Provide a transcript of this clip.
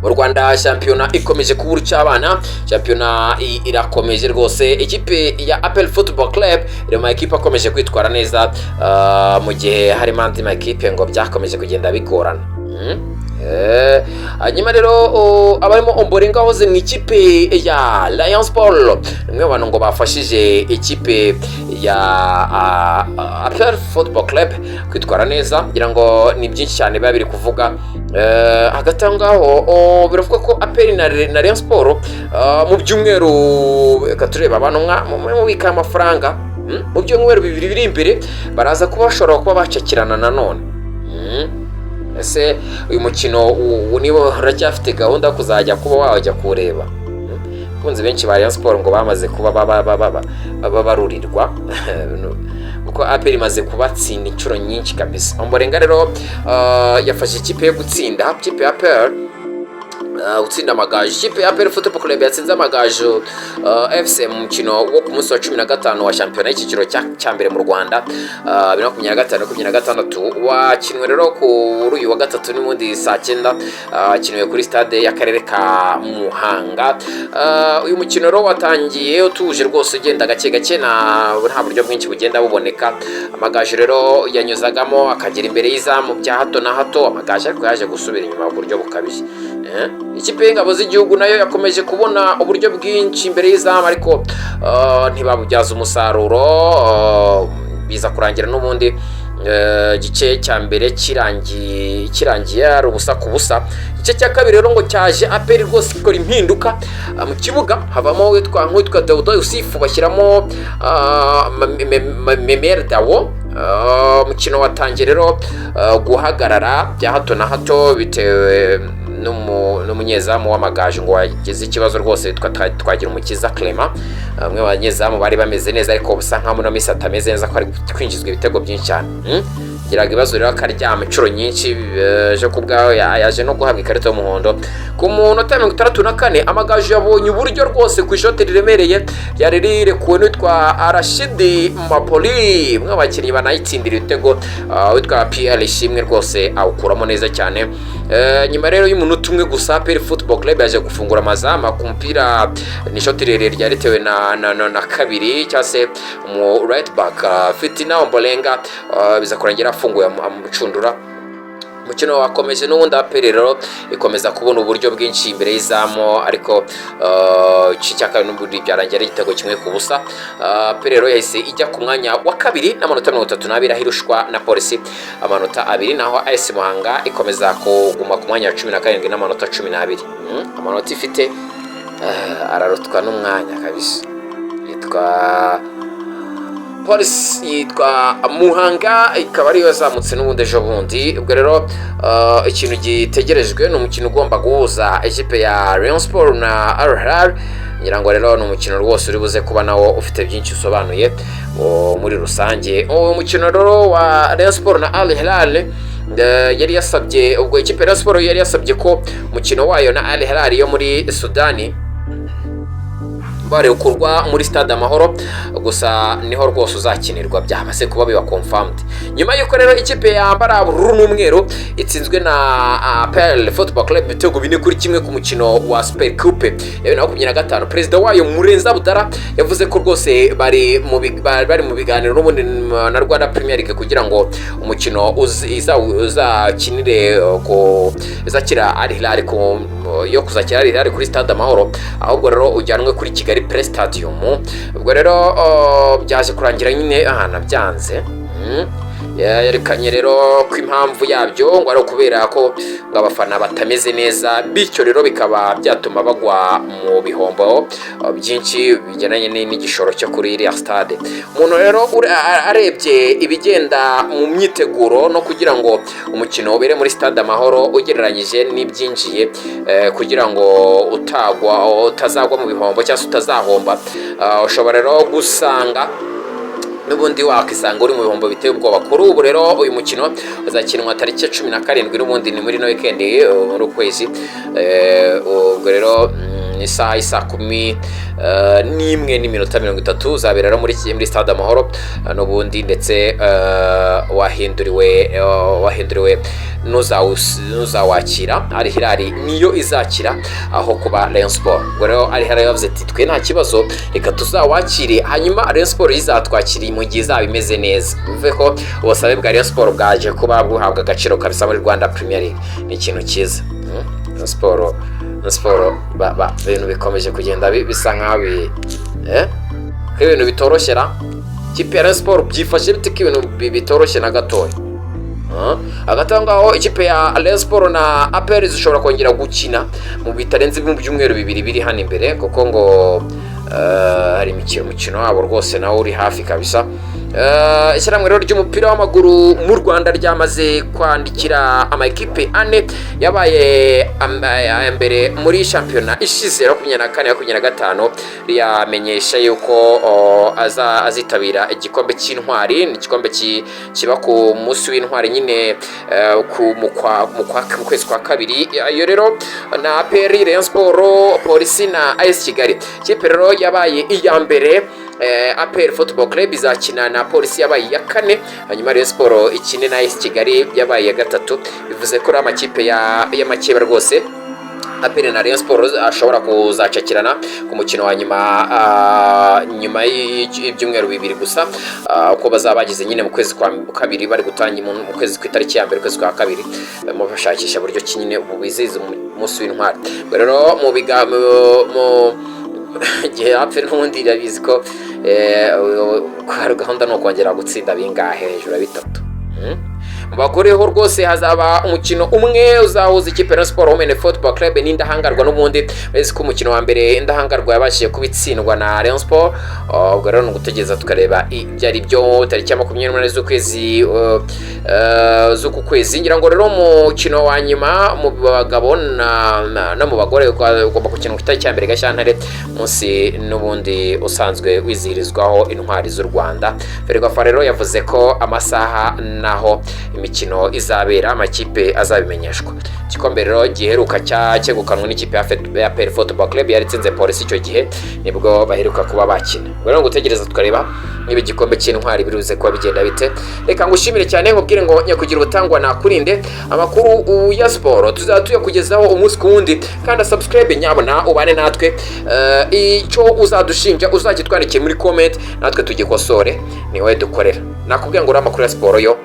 mu Rwanda shampiyona ikomeje kubura cy'abana, shampiyona irakomeje rwose. Ikipe ya APR Football Club iri mu ekipe akomeje kwitwara neza mu gihe harimo andi makipe ngo byakomeje kugenda bigorana. Hanyuma rero abarimo Ombolenga hoze mu ikipe ya Rayon Sport, nimwe abantu ngo bafashije ikipe ya APR Football Club kwitwara neza, ngira ngo ni byinshi cyane biba biri kuvuga. Hagati aho ngaho biravuga ko APR na Rayon Sport mu byumweru katureba abantu mu bika amafaranga mu byumweru bibiri biri imbere baraza kuba bashobora kuba bacakirana nanone. Ese uyu mukino niba haracyafite gahunda kuzajya kuba wajya kureba. Kunze benshi ba Rayon Sport ngo bamaze kuba barurirwa kuko APR imaze kubatsinda inshuro nyinshi kabisa. Ombolenga rero yafashe ikipe yo gutsinda, ikipe ya APR utsinda amagaju. Ikipe ya APR Football Club yatsinze amagaju FC mu mukino wo ku munsi wa 15 wa shampiyona y'ikiciro cya mbere mu Rwanda 2025-2026 wakinwe rero kuri uyu wa gatatu n'ubundi saa 9 kinwe kuri stade y'akarere ka Muhanga. Uyu mukino rero watangiye utuje rwose ugenda gake gake nta buryo bwinshi bugenda buboneka. Amagaju rero yanyuzagamo akagera imbere y'izamu bya hato na hato, amagaju ariko yaje gusubira inyuma mu buryo bukabije. Ikipe y'ingabo z'igihugu nayo yakomeje kubona uburyo bwinshi imbere y'izamu ariko ntibabubyaza umusaruro, biza kurangira n'ubundi gice cya mbere kirangiye ari ubusa ku busa. Igice cya kabiri rero ngo cyaje APR rwose ikora impinduka mu kibuga, havamo witwa Dauda Yusufu bashyiramo Memerdawo. Umukino watangiye rero guhagarara bya hato na hato bitewe n'umunyezamu w'amagaju ngo wagize ikibazo rwose twagira umukiza Clement. Bamwe abanyezamu bari bameze neza ariko busa nka muno misi atameze neza ko ari kwinjizwa ibitego byinshi cyane. Giraga ibibazo rero akaryama inshuro nyinshi je kubwaho yaje no guhabwa ikarita y'umuhondo ku munota 64. Amagaju yabonye uburyo rwose ku ishoti riremereye yari rirekuwe n'itwa Arashidi Mapoli, mwe abakinnyi banayitsindira ibitego witwa APR ishimwe rwose awukuramo neza cyane. Nyuma rero y'umunota umwe gusa APR Football Club yaje gufungura amazama ku mupira n'ishoti rirerire ryaritewe na kabiri cyase mu right back Fitina Ombolenga, biza kurangira afunguye amucundura. Umukino wakomeje n'ubundi APR rero ikomeza kubona uburyo bwinshi imbere y'izamu ariko cyaka n'ubundi byarangira igitego kimwe ku busa. APR rero yahise ijya ku mwanya wa kabiri n'amanota 32 ahirushwa na Polisi amanota 2, naho AS Muhanga ikomeza kuguma ku mwanya wa 17 n'amanota 12. Amanota ifite ararutwa n'umwanya kabisa. Yitwa Polisi yitwa Muhanga ikaba ariyo yazamutse n'ubundi ejo bundi. Ubwo rero ikintu gitegerejwe ni umukino ugomba guhuza ikipe ya Rayon Sport na APR. Ngira ngo rero ni umukino rwose uri buze kuba nawo ufite byinshi usobanuye muri rusange. Umukino rero wa Rayon Sport na Al Hilal yari yasabye, ubwo ikipe ya Rayon Sport yari yasabye ko umukino wayo na Al Hilal yo muri Sudani bareukurwa muri stade Amahoro, gusa niho rwose uzakinirwa byamaze kuba biba confirmed. Nyuma yuko rero ikipe yambara bururu n'umweru itsinzwe na APR Football Club bitego 4-1 ku mukino wa Super Coupe ya 2025, perezida wayo Murenza Budara yavuze ko rwose bari mu biganiro n'ubundi na Rwanda Premier League kugira ngo umukino uzakinire ko izakira Al Hilal yo kuzakira Al Hilal kuri stade Amahoro, ahubwo rero ujyanwe kuri Kigali Press Stadium. Ubwo rero byaje kurangira nyine ahana byanze. Yerekanye rero ko impamvu yabyo ngo ari kubera ko abafana batameze neza, bityo rero bikaba byatuma bagwa mu bihombo byinshi bigenanye n'igishoro cyo kuri iriya stade. Umuntu rero arebye ibigenda mu myiteguro no kugira ngo umukino ubere muri stade Amahoro ugereranyije n'ibyinjiye kugira ngo utazagwa mu bihombo cyangwa utazahomba, ushobora rero gusanga n'ubundi wakisanga uri mu bihombo biteye ubwoba. Kuri ubu rero uyu mukino uzakinwa tariki 17 n'ubundi ni muri no weekend muri ukwezi. Ubwo rero isaha isa 11:30 zabera muri stade Amahoro n'ubundi ndetse wahinduriwe n'uzawakira ari Hilali niyo izakira aho kuba Rayon Sport. Ngo rero ari Hilali yavuze ati twe nta kibazo reka tuzawakire hanyuma Rayon Sport izatwakira mu gihe izaba imeze neza. Bivuze ko ubusabe bwa Rayon Sport bwaje kuba buhabwa agaciro kabisa muri Rwanda Premier League. Ni ikintu cyiza. Rayon Sport ibintu bikomeje kugenda bisa nkaho ibintu bitoroshera ikipe ya Rayon Sport byifashe bite ko ibintu bitoroshye na gatoya. Agatangaho ikipe ya Rayon Sport na APR zishobora kongera gukina mu bitarenze mu byumweru bibiri biri hano imbere kuko ngo hari umukino wabo rwose nawo uri hafi kabisa. Ishyirahamwe rero ry'umupira w'amaguru mu Rwanda ryamaze kwandikira amakipe ane yabaye mbere muri shampiyona ishize 24-25 riyamenyesha yuko azitabira igikombe cy'intwari. Ni igikombe kiba ku munsi w'intwari nyine mu kwezi kwa kabiri. Iyo rero na APR, Rayon Sport, Polisi na AS Kigali. Ikipe rero yabaye iya mbere APR Football Club izakina na Polisi yabaye ya kane, hanyuma Rayon Sport ikine na AS Kigali yabaye ya gatatu. Bivuze ko amakipe y'amakeba rwose APR na Rayon Sport ashobora kuzacakirana ku mukino wa nyuma y'ibyumweru bibiri gusa, uko bazabagize nyine mu kwezi kwa kabiri bari gutangira mu kwezi kw'itariki ya mbere kwezi kwa kabiri mu bashakisha buryo kinyine ubiziza umunsi w'intwari. Rero mu gihe APR n'ubundi irabizi ko gahunda no kongera gutsinda bingahe hejuru ya 3. Bakoreho rwose hazaba umukino umwe uzahuza ikipe ya Sport Women Football Club n'indahangarwa n'ubundi wese ko umukino wa mbere indahangarwa yabashije kubitsindwa na Rayon Sport. Ubwo rero ngutegeza tukareba byari byo tariki ya 28 z'uku kwezi. Ngira ngo rero umukino wa nyuma mu bagabo no mu bagore ugomba gukina ku itariki ya mbere Gashyantare munsi n'ubundi usanzwe wizihirizwaho intwari z'u Rwanda. Ferwafa rero yavuze ko amasaha naho imikino izabera amakipe azabimenyeshwa. Igikombe rero giheruka cyegukanwa n'ikipe ya APR Football Club yaritsinze Polisi icyo gihe nibwo baheruka kuba bakina. Rero ngutegereza tukareba niba igikombe cy'intwari biruze kuba bigenda bite. Reka ngushimire cyane nkubwire ngo nyakugira ubutangwa nakurinde amakuru ya sport tuzatuye kugezaho umunsi ku wundi, kandi subscribe nyabona ubane natwe. Icyo uzadushinja uzagitwandikiye muri comment natwe tugikosore, ni wowe dukorera. Nakubwiye ngo uri amakuru ya sport yo